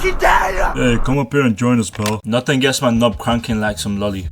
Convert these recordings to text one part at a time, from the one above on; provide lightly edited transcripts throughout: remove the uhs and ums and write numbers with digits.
fucking dare you! Hey, come up here and join us, pal. Nothing gets my knob cranking like some lolly.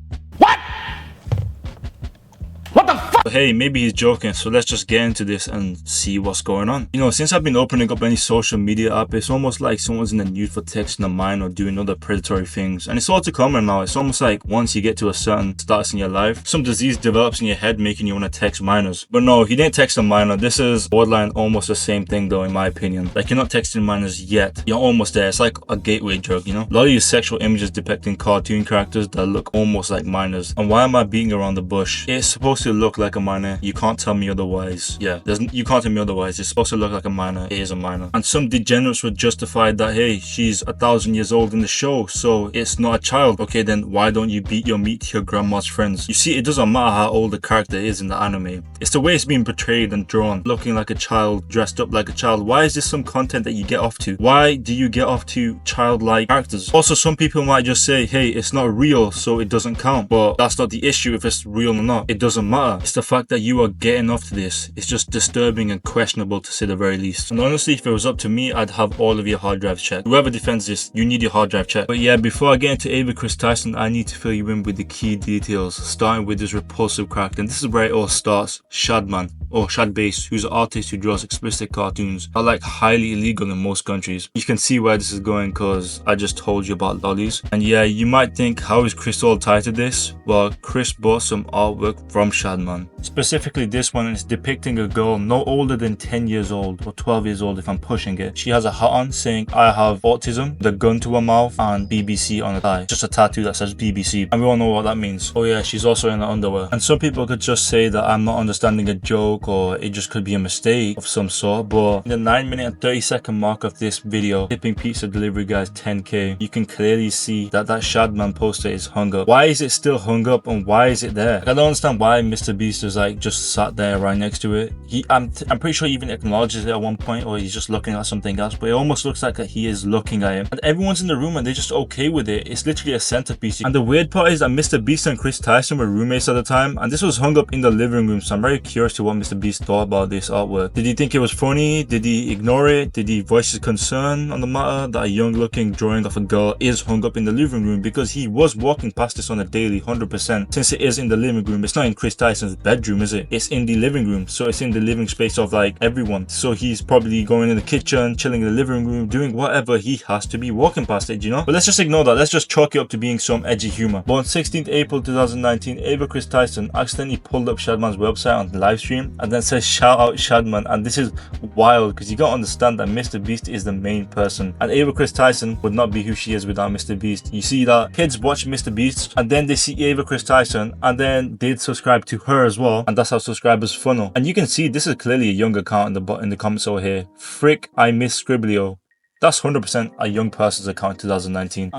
But hey, maybe he's joking, so let's just get into this and see what's going on. You know, since I've been opening up any social media app, it's almost like someone's in the mood for texting a minor or doing other predatory things. And it's all too common now. It's almost like once you get to a certain status in your life, some disease develops in your head making you want to text minors. But no, he didn't text a minor. This is borderline almost the same thing though, in my opinion. Like, you're not texting minors yet. You're almost there. It's like a gateway drug, you know? A lot of these sexual images depicting cartoon characters that look almost like minors. And why am I beating around the bush? It's supposed to look like a minor. You can't tell me otherwise. Yeah, you can't tell me otherwise. It's supposed to look like a minor. It is a minor. And some degenerates would justify that, hey, she's 1,000 years old in the show, so it's not a child. Okay, then why don't you beat your meat to your grandma's friends? You see, it doesn't matter how old the character is in the anime. It's the way it's being portrayed and drawn, looking like a child, dressed up like a child. Why is this some content that you get off to? Why do you get off to childlike characters? Also, some people might just say, hey, it's not real, so it doesn't count. But that's not the issue if it's real or not. It doesn't matter. It's the fact that you are getting off to this. It's just disturbing and questionable to say the very least. And honestly, if it was up to me, I'd have all of your hard drives checked. Whoever defends this, you need your hard drive checked. But yeah, before I get into Ava Kris Tyson, I need to fill you in with the key details, starting with this repulsive character. And this is where it all starts. Shadman, or Shadbase, who's an artist who draws explicit cartoons, are like highly illegal in most countries. You can see where this is going because I just told you about lollies. And yeah, you might think, how is Kris all tied to this? Well, Kris bought some artwork from Shadman. Specifically, this one is depicting a girl no older than 10 years old or 12 years old if I'm pushing it. She has a hat on saying, I have autism, the gun to her mouth, and BBC on her thigh. Just a tattoo that says BBC. And we all know what that means. Oh yeah, she's also in her underwear. And some people could just say that I'm not understanding a joke, or it just could be a mistake of some sort. But in the 9-minute and 30-second mark of this video, tipping pizza delivery guys 10k, you can clearly see that Shadman poster is hung up. Why is it still hung up, and why is it there? Like, I don't understand why Mr. Beast is like just sat there right next to it. I'm pretty sure he even acknowledges it at one point, or he's just looking at something else, but it almost looks like he is looking at him. And everyone's in the room and they're just okay with it. It's literally a centerpiece. And the weird part is that Mr. Beast and Kris Tyson were roommates at the time, and this was hung up in the living room, so I'm very curious to what Mr. Beast thought about this artwork. Did he think it was funny? Did he ignore it? Did he voice his concern on the matter that a young looking drawing of a girl is hung up in the living room? Because he was walking past this on a daily, 100%. Since it is in the living room, it's not in Kris Tyson's bedroom, is it? It's in the living room, so it's in the living space of like everyone. So he's probably going in the kitchen, chilling in the living room, doing whatever he has to be, walking past it, you know? But let's just ignore that. Let's just chalk it up to being some edgy humor. But on 16th April 2019, Ava Kris Tyson accidentally pulled up Shadman's website on the live stream and then says, shout out Shadman. And this is wild because you gotta understand that Mr. Beast is the main person, and Ava Kris Tyson would not be who she is without Mr. Beast. You see that kids watch Mr. Beast and then they see Ava Kris Tyson and then they'd subscribe to her as well, and that's how subscribers funnel. And you can see this is clearly a young account in the comments over here. Frick, I miss Scriblio. That's 100% a young person's account in 2019.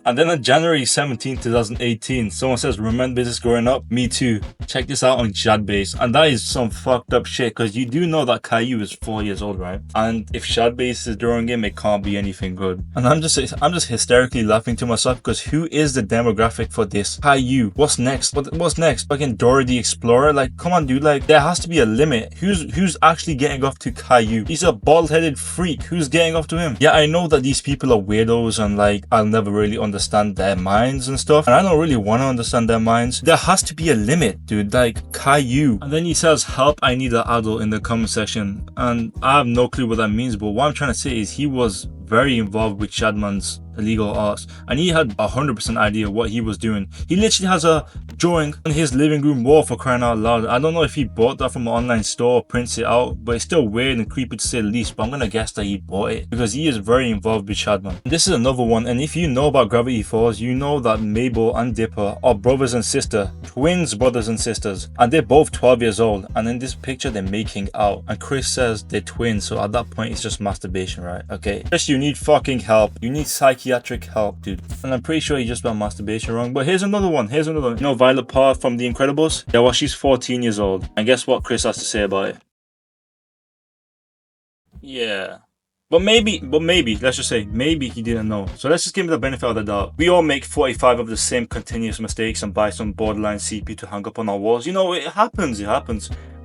And then on January 17, 2018, someone says, remember this growing up? Me too. Check this out on Shadbase. And that is some fucked up shit, because you do know that Caillou is 4 years old, right? And if Shadbase is drawing him, it can't be anything good. And I'm just hysterically laughing to myself, because who is the demographic for this? Caillou. What's next? What's next? Fucking Dora the Explorer? Like, come on, dude. Like, there has to be a limit. Who's actually getting off to Caillou? He's a bald-headed freak. Who's getting off to him? Yeah, I know that these people are weirdos, and like, I'll never really understand their minds and stuff, and I don't really want to understand their minds. There has to be a limit, dude. Like Caillou. And then he says, help, I need an adult, in the comment section, and I have no clue what that means, but what I'm trying to say is he was very involved with Shadman's illegal arts, and he had 100% idea what he was doing. He literally has a drawing on his living room wall, for crying out loud. I don't know if he bought that from an online store or prints it out, but it's still weird and creepy to say the least. But I'm gonna guess that he bought it because he is very involved with Shadman. This is another one, and if you know about Gravity Falls, you know that Mabel and Dipper are brothers and sisters, twins brothers and sisters, and they're both 12 years old, and in this picture they're making out, and Kris says they're twins, so at that point it's just masturbation, right? Okay, Kris, you need fucking help. You need psychiatric help, dude. And I'm pretty sure he just spelled masturbation wrong. But here's another one. You know Violet Parr from The Incredibles? Yeah, well, she's 14 years old. And guess what Kris has to say about it? Yeah. But maybe, let's just say, maybe he didn't know. So let's just give him the benefit of the doubt. We all make 45 of the same continuous mistakes and buy some borderline CP to hang up on our walls. You know, it happens.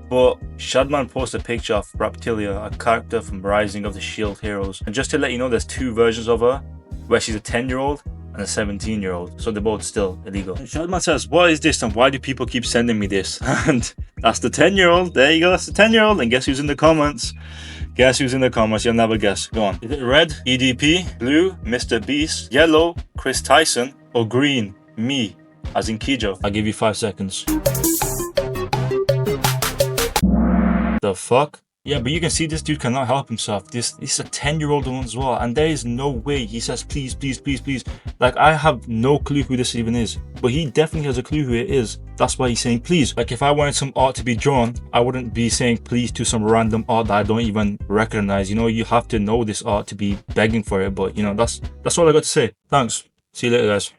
But Shadman posted a picture of Raptilia, a character from Rising of the Shield Heroes. And just to let you know, there's two versions of her, where she's a 10-year-old and a 17-year-old. So they're both still illegal. And Shadman says, what is this and why do people keep sending me this? And that's the 10-year-old. There you go, that's the 10-year-old. And guess who's in the comments? Guess who's in the comments? You'll never guess. Go on. Is it red? EDP? Blue? Mr. Beast? Yellow? Kris Tyson? Or green? Me? As in Kijo. I'll give you 5 seconds. The fuck? Yeah, but you can see this dude cannot help himself. This is a 10-year-old one as well, and there is no way he says please, please, please, please. Like, I have no clue who this even is, but he definitely has a clue who it is. That's why he's saying please. Like, if I wanted some art to be drawn, I wouldn't be saying please to some random art that I don't even recognize. You know, you have to know this art to be begging for it. But you know, that's all I got to say. Thanks. See you later, guys.